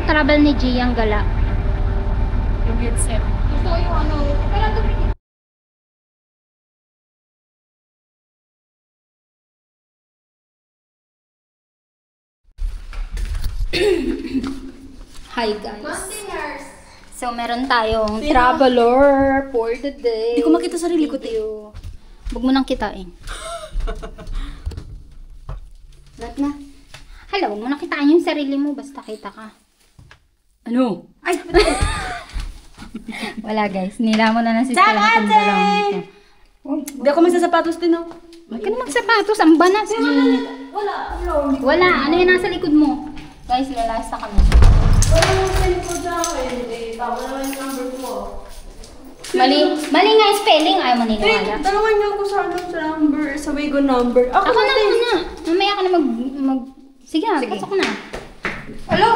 travel ni Gia ang gala. Yung headset. Gusto ko yung ano. Pero Hi guys. So meron tayong traveler for the day. Hindi ko makita sarili ko, Teo. Huwag mo nang kitain. Lahat na. Hala, huwag mo nang kitain yung sarili mo. Basta kita ka. Ano? Ay! Wala guys. Nila mo na ng sister na kung dalawang ito. Hindi ako magsasapatos din, oh. Huwag ka na magsapatos. Ang banas. Wala. Wala. Ano yung nasa likod mo? Guys, lalas na kami. Wala yung cellphone sa akin. Tama naman yung number ko. Mali nga yung spelling. Ayaw mo niniwala. Dalawan niyo ako sa number, sa Wigo number. Ako na muna. Mamaya ka na Sige na, pasok na. Hello?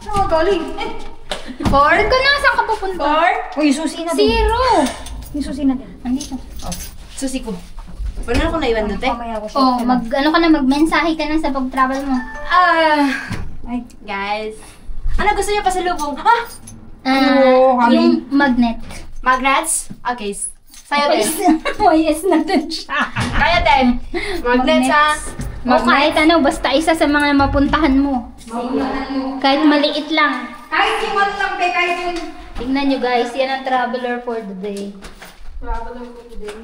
Saan ka galing? Four ka na. Saan ka pupunta? Four? Uy, susi na din. Zero. Yung susi na din. Andito. Susi ko. Wala na ako naiwan doon, te. Mamaya ako siya. Oh, magmensahe ka na sa pag-travel mo. Ay, Guys. Ano gusto niyo pasalubong? Ah! Yung magnet. Magnets? Okay. Sa'yo, te. Yes na dun siya. Kaya, te. Magnets, ha? O kahit ano, basta isa sa mga mapuntahan mo. Kahit maliit lang. kahit yung ano lang, be, kahit yung... Tingnan nyo guys, yan ang traveler for the day. Traveler ko today.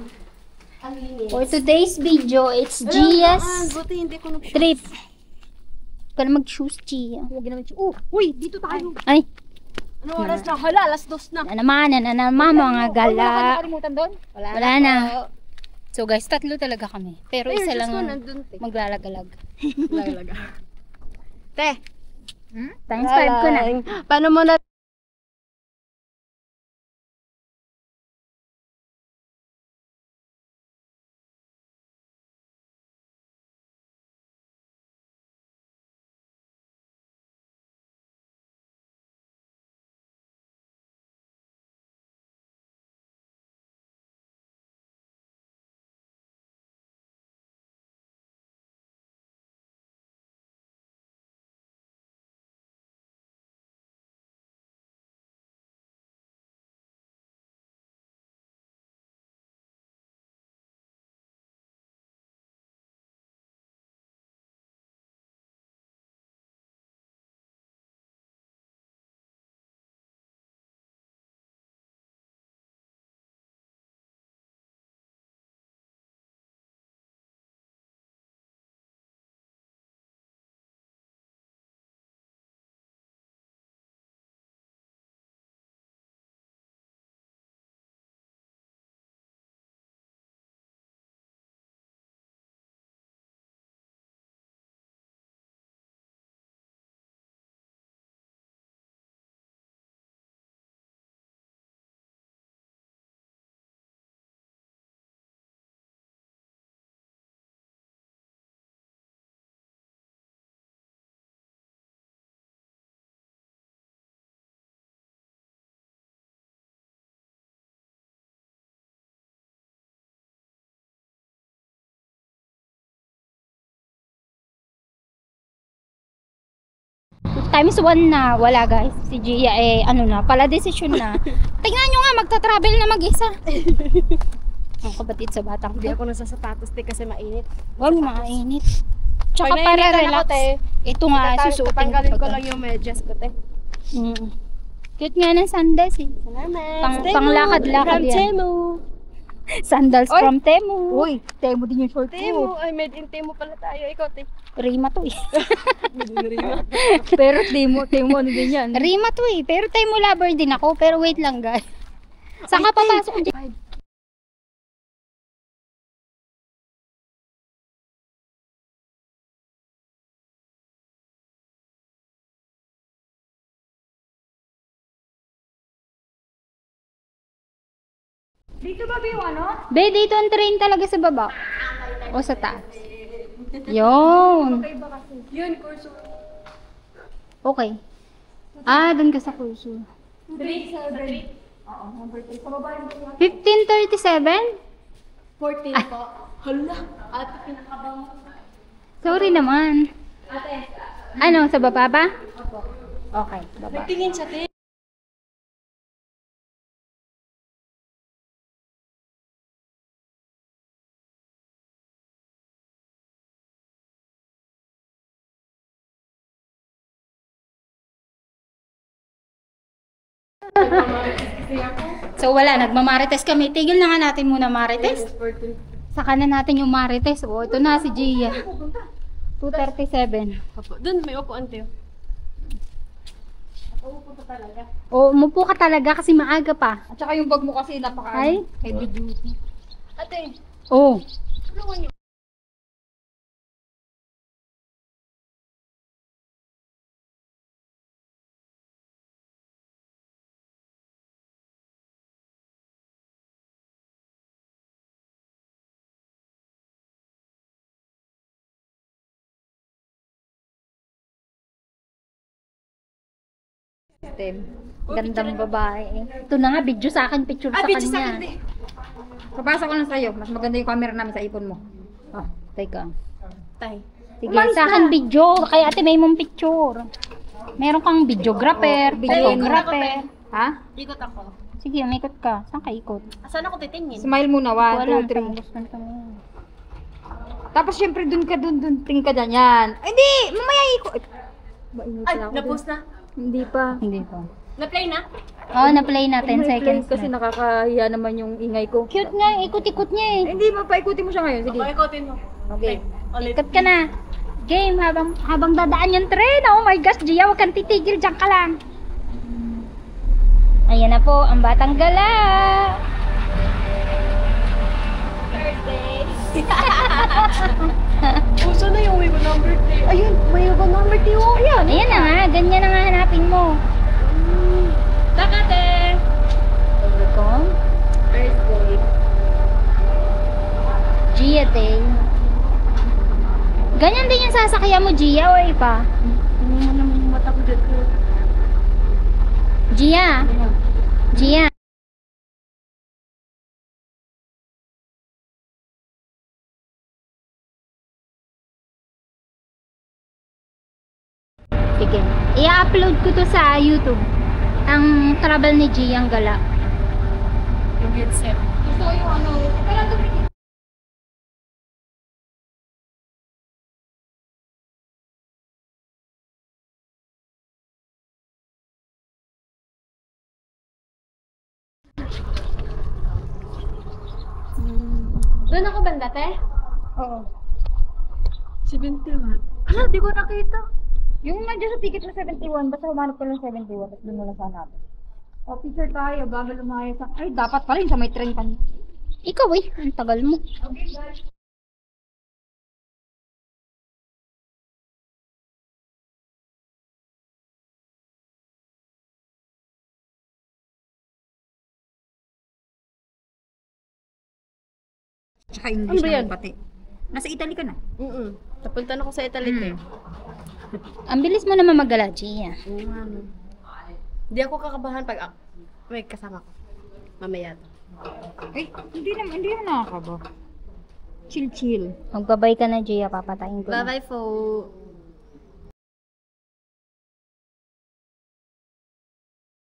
Ang linis. For today's video, it's Gia's Buti hindi ko trip. Huwag ka na mag-shoes, Gia. Huwag naman siya. Oh, uy, dito tayo. Ay, Ano oras na? Hala, alas 2 na. na naman mga gala. Wala ka nakalimutan doon? Wala na. So guys, tatlo talaga kami. Pero isa lang ang maglalagalag. Lalaga. Te. Times 5 ko na. Paano mo na? Times 1 na, wala guys. Si Gia ano na, pala desisyon na. Tingnan nyo nga, magta-travel na mag-isa. Ang kapatid sa batang Hindi to. ako nasasapatos, te, kasi mainit. Huwag mainit. Tsaka Pag para nainitan relax. ako, te, Ito nga, susuotin Tatanggalin ko pag- lang yung medyas ko, te. Cute nga ng sandals eh. Salamat. Panglakad-lakad yan. Temu. Sandals Oy! from Temu. Uy, temo din yung short Temu. ko. Ay, made in Temu pala tayo. Ikaw, te. Rima to eh. Pero temo ano din yan. Rima to eh. Pero Temu lover din ako. Pero wait lang guys. Saan ka papasok dyan? Dito ba yung ano? Be, dito ang train talaga sa baba. O sa taas. Yun. Yun, kurso. Okay. Dun ka sa kurso. 3, sa 3. Oo, number 3. Sa baba yung 1537? 14 po. Hala. Ate, pinakabang. Sorry naman. Ate. Ano, sa baba ba? Okay, baba. Nagtingin siya, te. So wala, nagmamarites kami. Tigil na nga natin muna marites. Sporting. Saka na natin yung marites. O, ito na si Gia. 2:37. Opo. Doon, may upuan, te. O, umupo ka talaga kasi maaga pa. At saka yung bag mo kasi napaka Ay? heavy duty. Ate, Oh. tulungan niyo. Gandang babae. Ito na nga, video sa akin, picture sa Bitch, sa kanya. akin, te. Papasa ko lang sa'yo. Mas maganda yung camera namin sa ipon mo. Oh, teka. Tay. Sige, sa akin video. Kaya ate, may mong picture. Meron kang videographer, photographer. Ha? Ikot ako. Sige, umikot ka. Saan ka ikot? Saan ako titingin? Smile muna. 1, 2, 3. Gusto tumingin. Tapos syempre dun ka dun. Tingin ka dyan. Yan. Ay, hindi! Mamaya ikot. Ay, na-post na. Hindi pa. Hindi pa. Na-play na? Oh, na-play na 10 May play seconds kasi na. nakakahiya naman yung ingay ko. Cute nga, ikot-ikot niya eh. Ay, hindi, mapaikutin mo siya ngayon. Sige. Pakikotin mo. Okay. Ulit. Ikot ka na. Game, habang dadaan yung tren. Oh my gosh, Gia, huwag kang titigil. Diyan ka lang. Ayan na po, ang batang gala. Puso na yung way ko number 3. Ayun, way ko number 3. Oh, ayan. Ayan na nga, ganyan na nga hanapin mo. Takate! Welcome. Thursday. Gia Day. Ganyan din yung sasakyan mo, Gia, o iba? Hindi mo naman yung mata ko dito. Gia. Gia. Sige. I-upload ko to sa YouTube. Ang travel ni Gia ang gala. Yung headset. Gusto ko yung ano. Kailan tumingin? Doon ako banda, te? Oo. 71. Hala, di ko nakita. Yung nandiyan sa ticket na 71, basta humanap ko lang 71, tapos doon mo lang sa hanapin. O, picture tayo, bago lumayas sa... Ay, dapat pala yun sa may train kanina. Ikaw eh, ang tagal mo. Okay, guys. Tsaka English Ano ba yan? naman pati. Nasa Italy ka na. Napunta na ako sa Italy, te. Ang bilis mo naman maggala, Gia. Hindi ako kakabahan pag may kasama ko. Mamaya. Ay, hindi naman nakakaba. Chill. Magbabay ka na, Gia, papatayin ko na. Bye-bye po.